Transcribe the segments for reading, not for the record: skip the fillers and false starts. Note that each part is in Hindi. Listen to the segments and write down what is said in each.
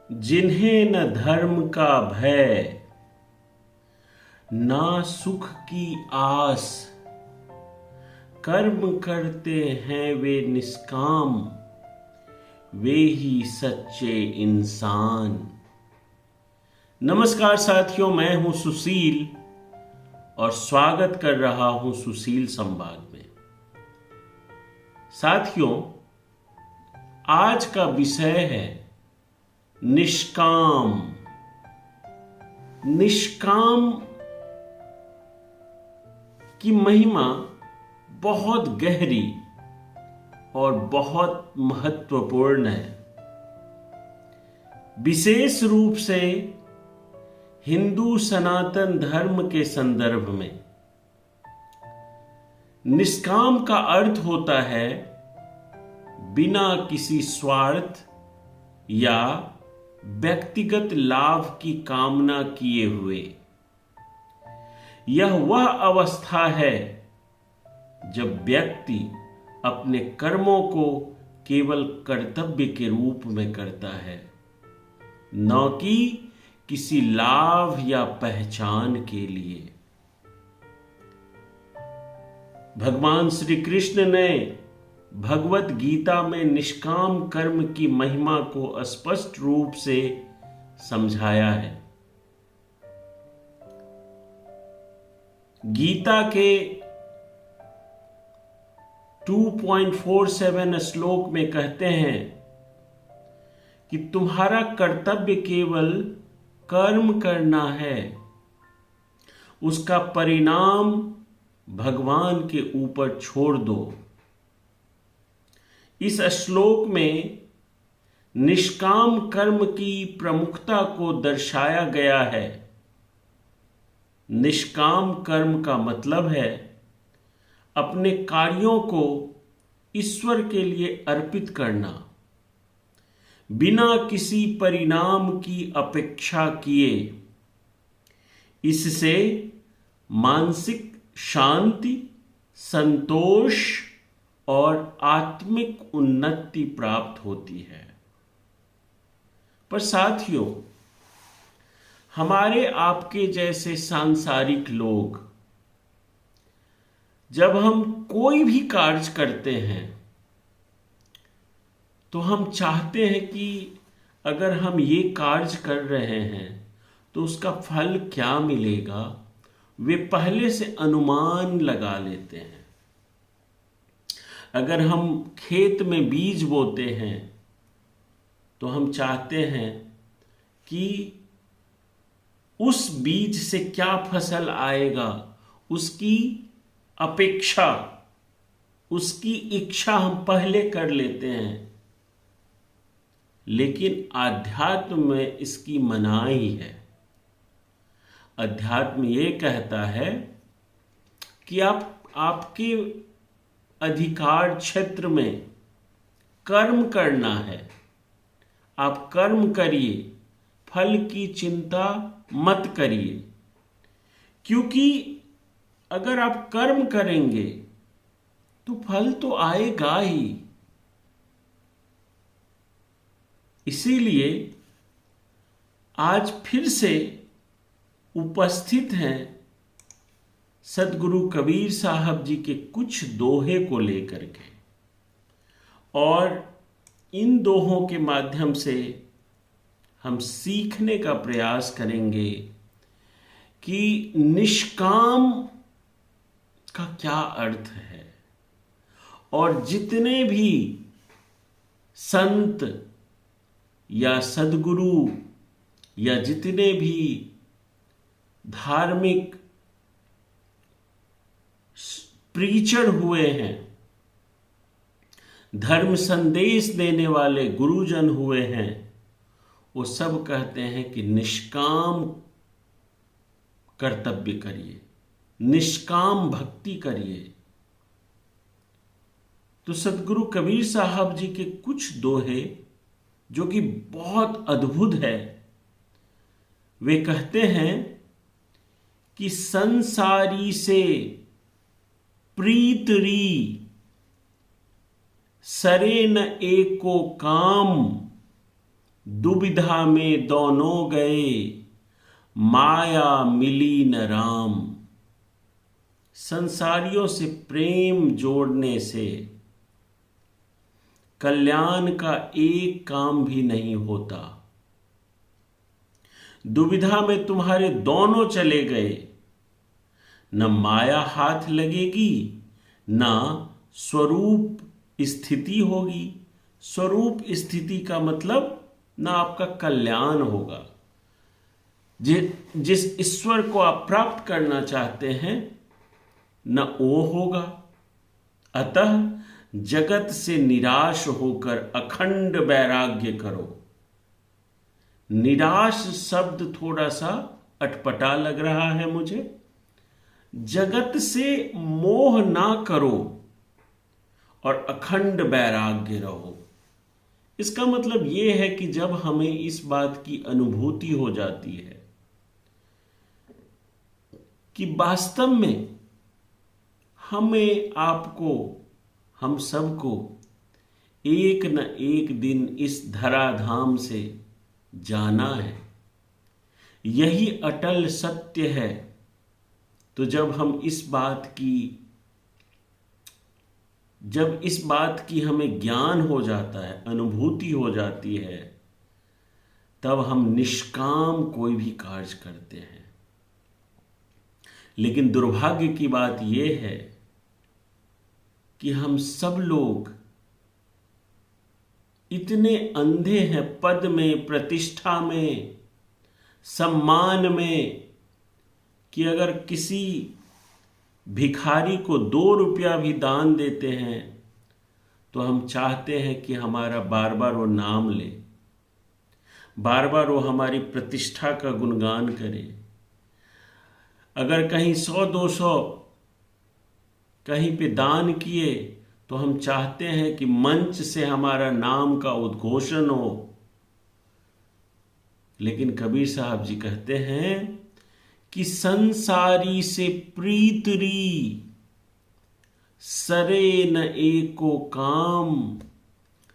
जिन्हें न धर्म का भय ना सुख की आस, कर्म करते हैं वे निष्काम, वे ही सच्चे इंसान। नमस्कार साथियों, मैं हूं सुशील और स्वागत कर रहा हूं सुशील संवाद में। साथियों, आज का विषय है निष्काम। निष्काम की महिमा बहुत गहरी और बहुत महत्वपूर्ण है, विशेष रूप से हिंदू सनातन धर्म के संदर्भ में। निष्काम का अर्थ होता है बिना किसी स्वार्थ या व्यक्तिगत लाभ की कामना किए हुए। यह वह अवस्था है जब व्यक्ति अपने कर्मों को केवल कर्तव्य के रूप में करता है, न कि किसी लाभ या पहचान के लिए। भगवान श्री कृष्ण ने भगवत गीता में निष्काम कर्म की महिमा को स्पष्ट रूप से समझाया है। गीता के 2.47 श्लोक में कहते हैं कि तुम्हारा कर्तव्य केवल कर्म करना है, उसका परिणाम भगवान के ऊपर छोड़ दो। इस श्लोक में निष्काम कर्म की प्रमुखता को दर्शाया गया है। निष्काम कर्म का मतलब है अपने कार्यों को ईश्वर के लिए अर्पित करना, बिना किसी परिणाम की अपेक्षा किए। इससे मानसिक शांति, संतोष और आत्मिक उन्नति प्राप्त होती है। पर साथियों, हमारे आपके जैसे सांसारिक लोग जब हम कोई भी कार्य करते हैं तो हम चाहते हैं कि अगर हम ये कार्य कर रहे हैं तो उसका फल क्या मिलेगा, वे पहले से अनुमान लगा लेते हैं। अगर हम खेत में बीज बोते हैं तो हम चाहते हैं कि उस बीज से क्या फसल आएगा, उसकी अपेक्षा, उसकी इच्छा हम पहले कर लेते हैं। लेकिन आध्यात्म में इसकी मनाही है। अध्यात्म ये कहता है कि आपके अधिकार क्षेत्र में कर्म करना है। आप कर्म करिए, फल की चिंता मत करिए, क्योंकि अगर आप कर्म करेंगे तो फल तो आएगा ही। इसीलिए आज फिर से उपस्थित हैं सदगुरु कबीर साहब जी के कुछ दोहे को लेकर के, और इन दोहों के माध्यम से हम सीखने का प्रयास करेंगे कि निष्काम का क्या अर्थ है। और जितने भी संत या सदगुरु या जितने भी धार्मिक प्रीचर हुए हैं, धर्म संदेश देने वाले गुरुजन हुए हैं, वो सब कहते हैं कि निष्काम कर्तव्य करिए, निष्काम भक्ति करिए। तो सदगुरु कबीर साहब जी के कुछ दोहे जो कि बहुत अद्भुत है, वे कहते हैं कि संसारी से प्रीत री, सरे न एको काम, दुविधा में दोनों गए, माया मिली न राम। संसारियों से प्रेम जोड़ने से कल्याण का एक काम भी नहीं होता। दुविधा में तुम्हारे दोनों चले गए, न माया हाथ लगेगी, न स्वरूप स्थिति होगी। स्वरूप स्थिति का मतलब न आपका कल्याण होगा। जिस ईश्वर को आप प्राप्त करना चाहते हैं न वो होगा। अतः जगत से निराश होकर अखंड वैराग्य करो। निराश शब्द थोड़ा सा अटपटा लग रहा है मुझे। जगत से मोह ना करो और अखंड वैराग्य रहो। इसका मतलब यह है कि जब हमें इस बात की अनुभूति हो जाती है कि वास्तव में हमें, आपको, हम सबको एक न एक दिन इस धराधाम से जाना है, यही अटल सत्य है। तो जब इस बात की हमें ज्ञान हो जाता है, अनुभूति हो जाती है, तब हम निष्काम कोई भी कार्य करते हैं। लेकिन दुर्भाग्य की बात यह है कि हम सब लोग इतने अंधे हैं पद में, प्रतिष्ठा में, सम्मान में, कि अगर किसी भिखारी को 2 रुपया भी दान देते हैं तो हम चाहते हैं कि हमारा बार बार वो नाम ले, बार बार वो हमारी प्रतिष्ठा का गुणगान करे। अगर कहीं 100-200 कहीं पे दान किए तो हम चाहते हैं कि मंच से हमारा नाम का उद्घोषण हो। लेकिन कबीर साहब जी कहते हैं कि संसारी से प्रीतरी, सरे न एको काम,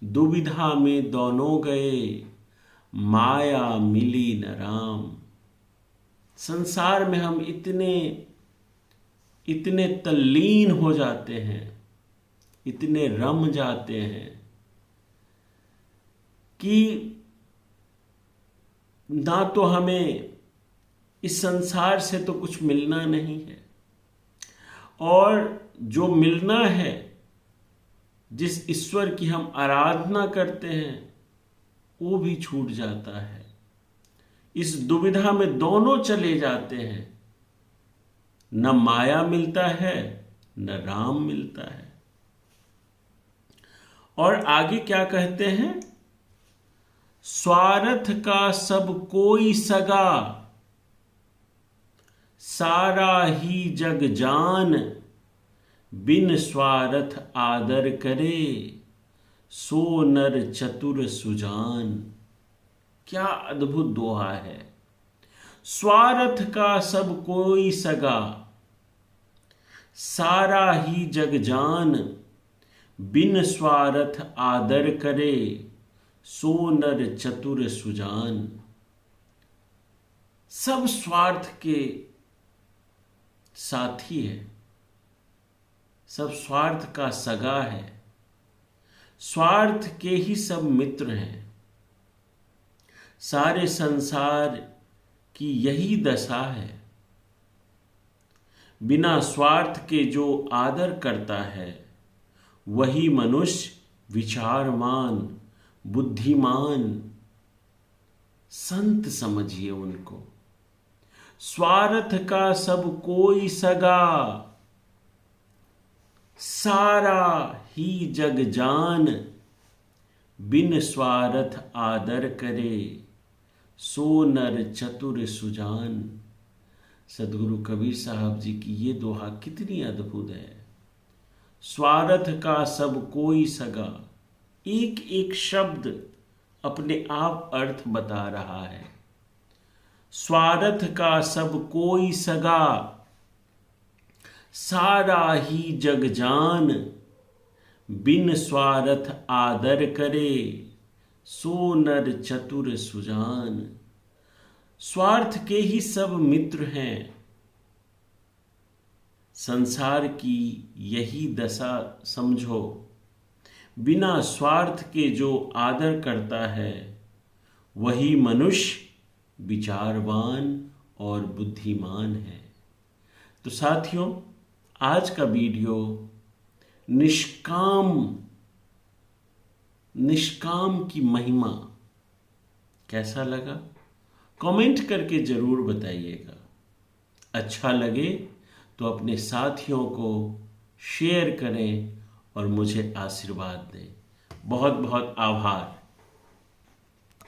दुविधा में दोनों गए, माया मिली न राम। संसार में हम इतने तल्लीन हो जाते हैं, इतने रम जाते हैं कि ना तो हमें इस संसार से तो कुछ मिलना नहीं है, और जो मिलना है, जिस ईश्वर की हम आराधना करते हैं, वो भी छूट जाता है। इस दुविधा में दोनों चले जाते हैं। न माया मिलता है, न राम मिलता है। और आगे क्या कहते हैं? स्वार्थ का सब कोई सगा, सारा ही जग जान, बिन स्वार्थ आदर करे, सो नर चतुर सुजान। क्या अद्भुत दोहा है। स्वार्थ का सब कोई सगा, सारा ही जग जान, बिन स्वार्थ आदर करे, सो नर चतुर सुजान। सब स्वार्थ के साथी है, सब स्वार्थ का सगा है, स्वार्थ के ही सब मित्र हैं। सारे संसार की यही दशा है। बिना स्वार्थ के जो आदर करता है, वही मनुष्य विचारमान, बुद्धिमान, संत समझिए उनको। स्वार्थ का सब कोई सगा, सारा ही जग जान, बिन स्वार्थ आदर करे, सो नर चतुर सुजान। सदगुरु कबीर साहब जी की ये दोहा कितनी अद्भुत है। स्वार्थ का सब कोई सगा, एक एक शब्द अपने आप अर्थ बता रहा है। स्वार्थ का सब कोई सगा, सारा ही जग जान, बिन स्वार्थ आदर करे, सो नर चतुर सुजान। स्वार्थ के ही सब मित्र हैं, संसार की यही दशा समझो। बिना स्वार्थ के जो आदर करता है, वही मनुष्य विचारवान और बुद्धिमान है। तो साथियों, आज का वीडियो निष्काम की महिमा कैसा लगा, कमेंट करके जरूर बताइएगा। अच्छा लगे तो अपने साथियों को शेयर करें और मुझे आशीर्वाद दें। बहुत बहुत आभार।